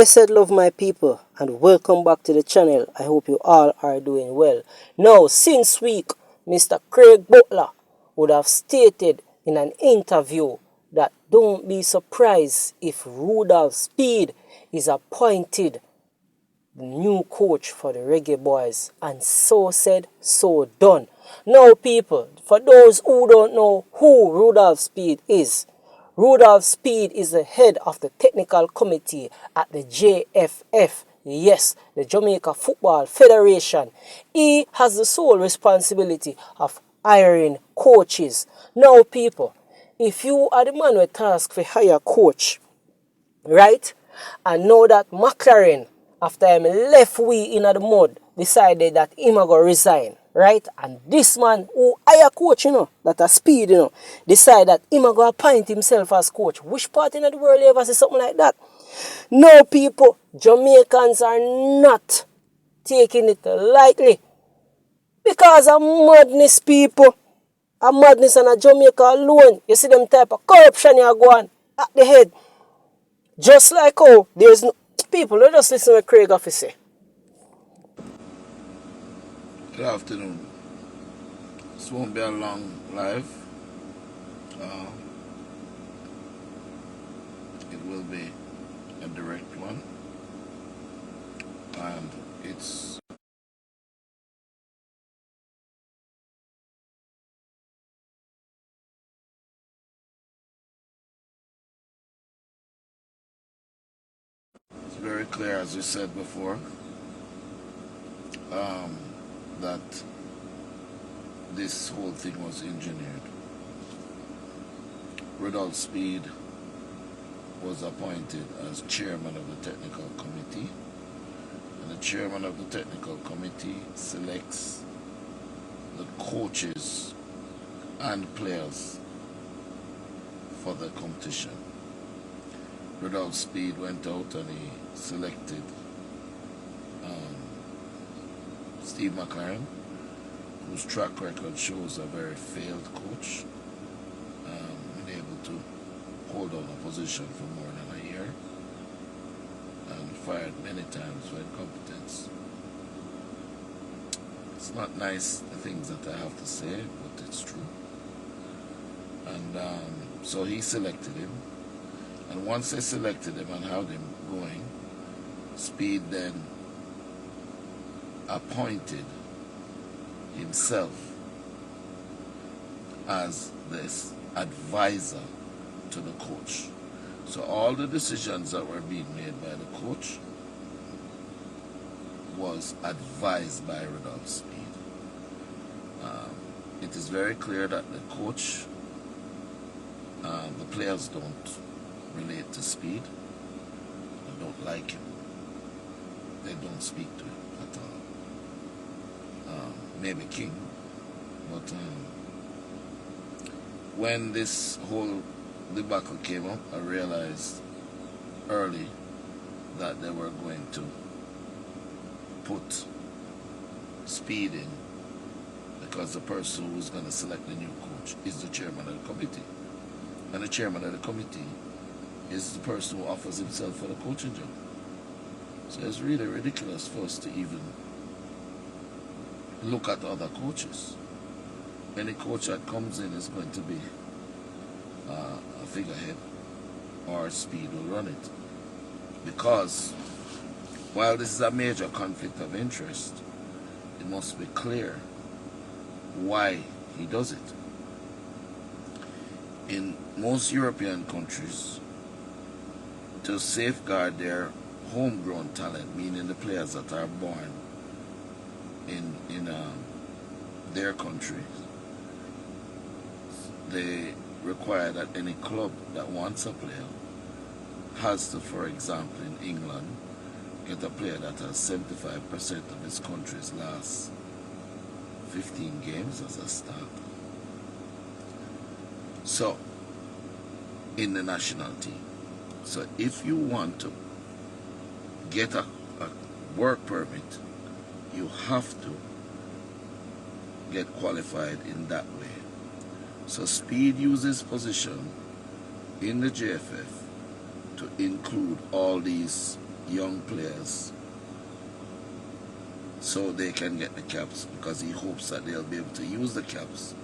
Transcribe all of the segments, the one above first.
Blessed love my people and welcome back to the channel. I hope you all are doing well. Now, since week, Mr. Craig Butler would have stated in an interview that don't be surprised if Rudolph Speid is appointed the new coach for the Reggae Boyz, and so said, so done. Now people, for those who don't know who Rudolph Speid is, Rudolph Speid is the head of the technical committee at the JFF, yes, the Jamaica Football Federation. He has the sole responsibility of hiring coaches. Now people, if you are the man with task for hire coach, right, and know that McLaren, after him left we in the mud, decided that him go resign, right? And this man who hire coach, that a Speid, decide that him go appoint himself as coach. Which part in the world you ever see something like that? No, people, Jamaicans are not taking it lightly because of madness, people. A madness and a Jamaica alone. You see them type of corruption you go on at the head. Just like how there's no people, let us listen to what Craig have to say. Good afternoon. This won't be a long live. It will be a direct one. And it's very clear, as we said before, that this whole thing was engineered. Rudolph Speid was appointed as chairman of the technical committee, and the chairman of the technical committee selects the coaches and players for the competition. Rudolph Speid went out and he selected Steve McLaren, whose track record shows a very failed coach, unable to hold on a position for more than a year, and fired many times for incompetence. It's not nice, the things that I have to say, but it's true. And so he selected him. And once they selected him and had him going, Speid then appointed himself as this advisor to the coach. So all the decisions that were being made by the coach was advised by Rudolph Speid. It is very clear that the coach, the players don't relate to Speid. They don't like him. They don't speak to him at all. Maybe King, but when this whole debacle came up, I realized early that they were going to put Speid in because the person who was going to select the new coach is the chairman of the committee, and the chairman of the committee is the person who offers himself for the coaching job. So it's really ridiculous for us to even look at other coaches. Any coach that comes in is going to be a figurehead, or Speid will run it. Because while this is a major conflict of interest, it must be clear why he does it. In most European countries, to safeguard their homegrown talent, meaning the players that are born in their countries, they require that any club that wants a player has to, for example, in England, get a player that has 75% of his country's last 15 games as a start. So, in the national team. So if you want to get a work permit, you have to get qualified in that way. So Speid uses position in the JFF to include all these young players so they can get the caps, because he hopes that they'll be able to use the caps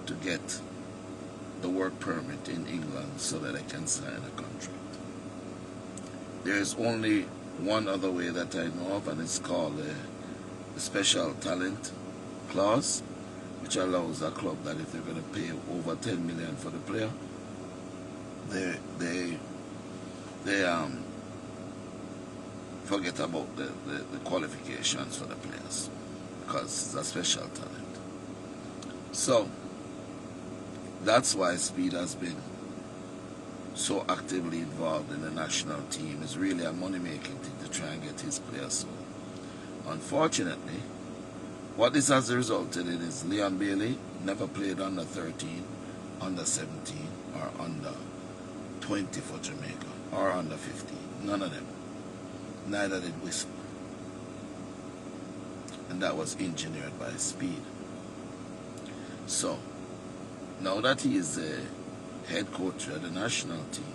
to get the work permit in England so that they can sign a contract. There is only one other way that I know of, and it's called the special talent clause, which allows a club that if they're going to pay over 10 million for the player, they forget about the qualifications for the players, because it's a special talent. So that's why Speid has been so actively involved in the national team. It's really a money-making thing to try and get his players sold. Unfortunately, what this has resulted in is Leon Bailey never played under 13, under 17, or under 20 for Jamaica, or under 15. None of them. Neither did Whisper. And that was engineered by Speid. So, now that he is the head coach of the national team,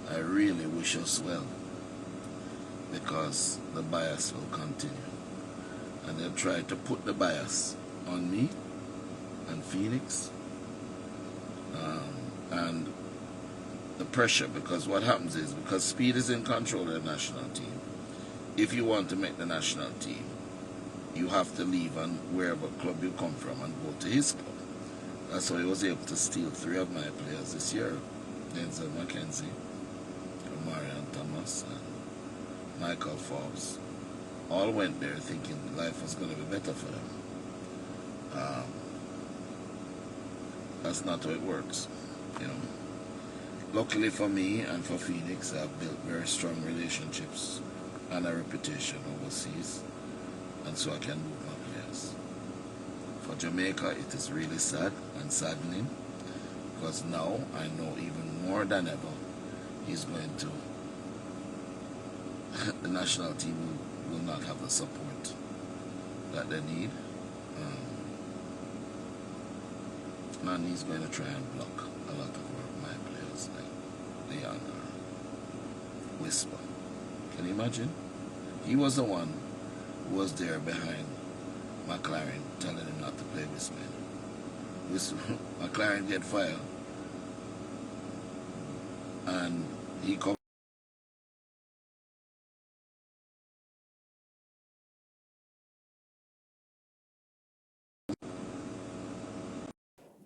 I really wish us well, because the bias will continue. And they'll try to put the bias on me and Phoenix, and the pressure, because what happens is, because Speid is in control of the national team, if you want to make the national team, you have to leave and wherever club you come from and go to his club. That's why he was able to steal 3 of my players this year. Denzel McKenzie, Marion Thomas, and Michael Forbes. All went there thinking life was going to be better for them. That's not how it works, you know. Luckily for me and for Phoenix, I've built very strong relationships and a reputation overseas, and so I can move my players. For Jamaica, it is really sad and saddening, because now I know even more than ever he's going to, the national team will not have the support that they need, and he's going to try and block a lot of my players, like Leon or Whisper. Can you imagine? He was the one who was there behind McLaren, telling him not to play Whisper. McLaren get fired, and he come.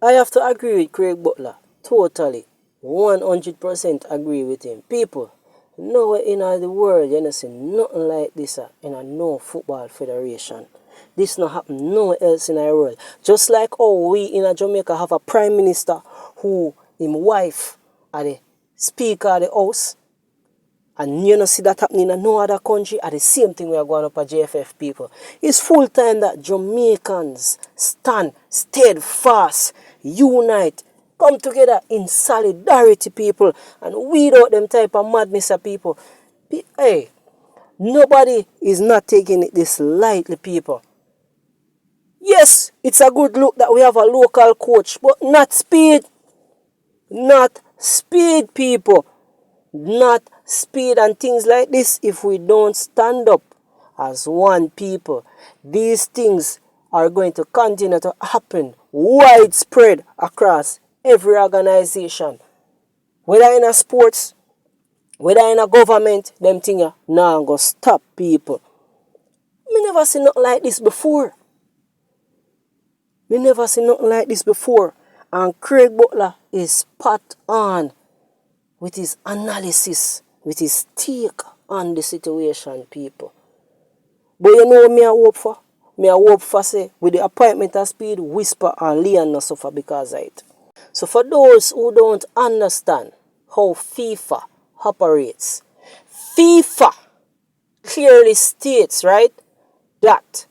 I have to agree with Craig Butler. Totally. 100% agree with him. People, nowhere in the world you see nothing like this in a no football federation. This not happen nowhere else in the world. Just like how we in Jamaica have a prime minister who his wife are the speaker of the house. And you know see that happening in no other country, are the same thing we are going up at JFF, people. It's full time that Jamaicans stand steadfast, unite, come together in solidarity, people, and weed out them type of madness of people. Hey, nobody is not taking it this lightly, people. Yes, it's a good look that we have a local coach, but not Speid. Not Speid, people. Not Speid and things like this. If we don't stand up as one people, these things are going to continue to happen widespread across every organization. Whether in a sports, whether in a government, them things now go stop people. Me never seen nothing like this before. Me never seen nothing like this before. And Craig Butler is spot on with his analysis, with his take on the situation, people. But you know what me I hope for? Me I hope for say, with the appointment of Speid, Whisper and Leon not suffer because of it. So for those who don't understand how FIFA operates, FIFA clearly states, right, that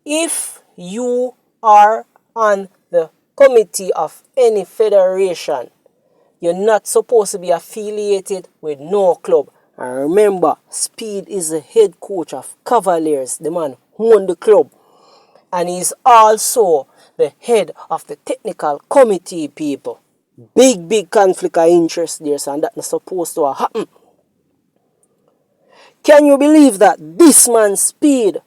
if you are on the committee of any federation, you're not supposed to be affiliated with no club. And remember, Speid is the head coach of Cavaliers, the man who won the club. And he's also the head of the technical committee, people. Big conflict of interest there, so, and that's not supposed to happen. Can you believe that this man Speid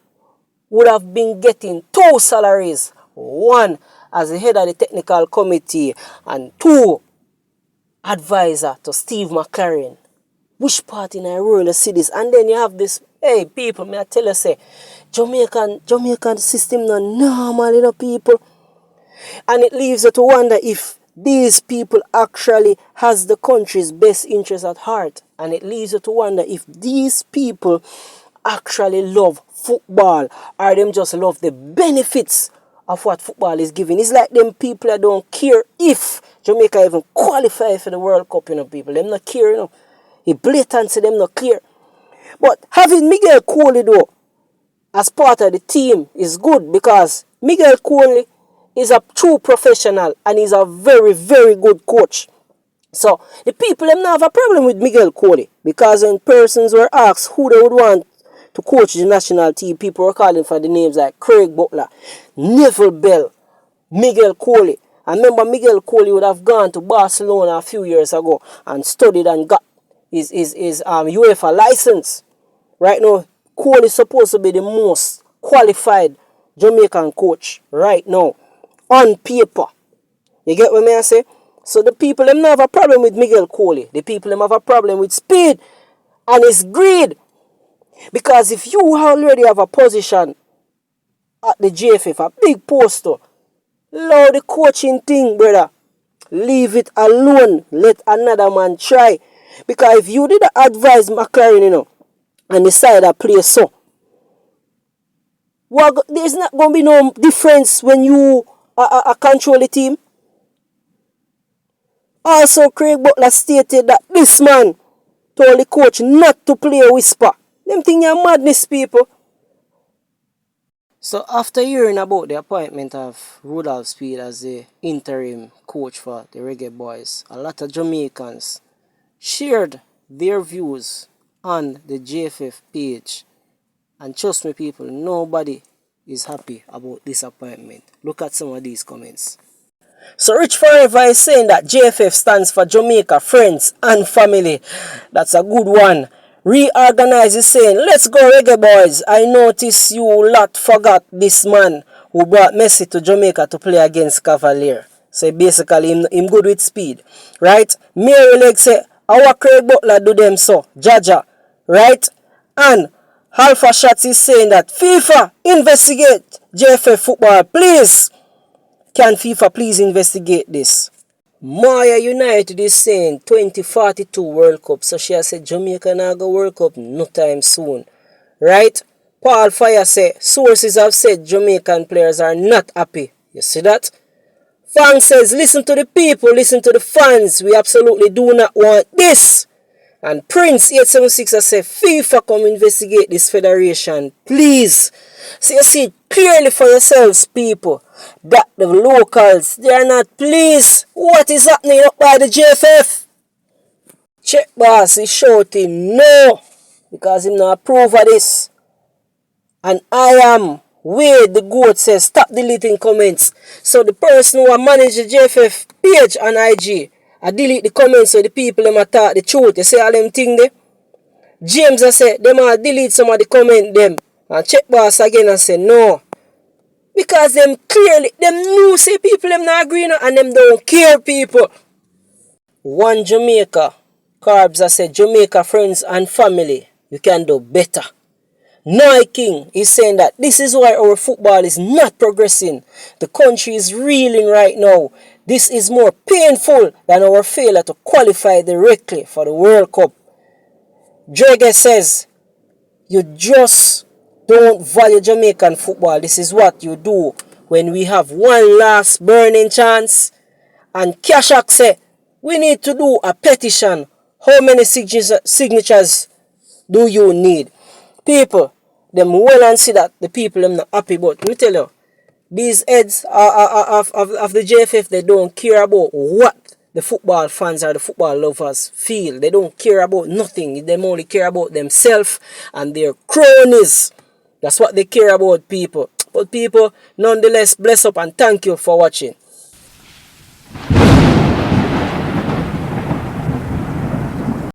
would have been getting 2 salaries? One as the head of the technical committee and 2 advisor to Steve McLaren. Which part in our world you see this? And then you have this, hey people, may I tell you say, Jamaican system not normal, you know, people. And it leaves you to wonder if these people actually has the country's best interest at heart. And it leaves you to wonder if these people actually love football or them just love the benefits of what football is giving. It's like them people that don't care if Jamaica even qualify for the World Cup, you know, people. Them not care, you know. It blatant to them not clear. But having Miguel Coley though as part of the team is good because Miguel Coley is a true professional and he's a very, very good coach. So the people them not have a problem with Miguel Coley because when persons were asked who they would want to coach the national team, people were calling for the names like Craig Butler, Neville Bell, Miguel Coley. I remember Miguel Coley would have gone to Barcelona a few years ago and studied and got his UEFA license. Right now, Coley is supposed to be the most qualified Jamaican coach right now on paper. You get what I say? So the people them not have a problem with Miguel Coley. The people them have a problem with Speid and his greed. Because if you already have a position at the JFF, a big poster, allow the coaching thing, brother. Leave it alone. Let another man try. Because if you did advise McLaren, you know, and decide to play so, there's not going to be no difference when you control the team. Also, Craig Butler stated that this man told the coach not to play a whisper. Them think you're madness, people. So after hearing about the appointment of Rudolph Speid as the interim coach for the Reggae Boyz, a lot of Jamaicans shared their views on the JFF page. And trust me, people, nobody is happy about this appointment. Look at some of these comments. So Rich Forever is saying that JFF stands for Jamaica, Friends and Family. That's a good one. Reorganize is saying, let's go Reggae Boyz. I notice you lot forgot this man who brought Messi to Jamaica to play against Cavalier. So basically, him good with Speid. Right? Mary Leg say, our Craig Butler do them so. Jaja. Right? And Alpha Shots is saying that FIFA investigate JFF football, please. Can FIFA please investigate this? Maya United is saying 2042 World Cup. So she has said Jamaica now go World Cup no time soon. Right? Paul Fire say sources have said Jamaican players are not happy. You see that? Fang says listen to the people, listen to the fans. We absolutely do not want this. And Prince 876 has said FIFA come investigate this federation, please. So you see clearly for yourselves, people, that the locals, they are not pleased. What is happening up by the JFF? Check boss is shouting no, because he not approve of this. And I am Wade the goat says stop deleting comments. So the person who manage the JFF page on IG, I delete the comments so the people them talk the truth. You see all them thing there? James I say them all delete some of the comment them. And check boss again and say no. Because them clearly, them know say people them not agree and them don't care, people. One Jamaica. Carbs I said Jamaica, Friends and Family. You can do better. Noi King is saying that this is why our football is not progressing. The country is reeling right now. This is more painful than our failure to qualify directly for the World Cup. Drege says, you just don't value Jamaican football. This is what you do when we have one last burning chance. And Kashak say, we need to do a petition. How many signatures do you need? People, them well and see that the people them not happy, but let me tell you, these heads of the JFF, they don't care about what the football fans or the football lovers feel. They don't care about nothing. They only care about themselves and their cronies. That's what they care about, people. But people, nonetheless, bless up and thank you for watching.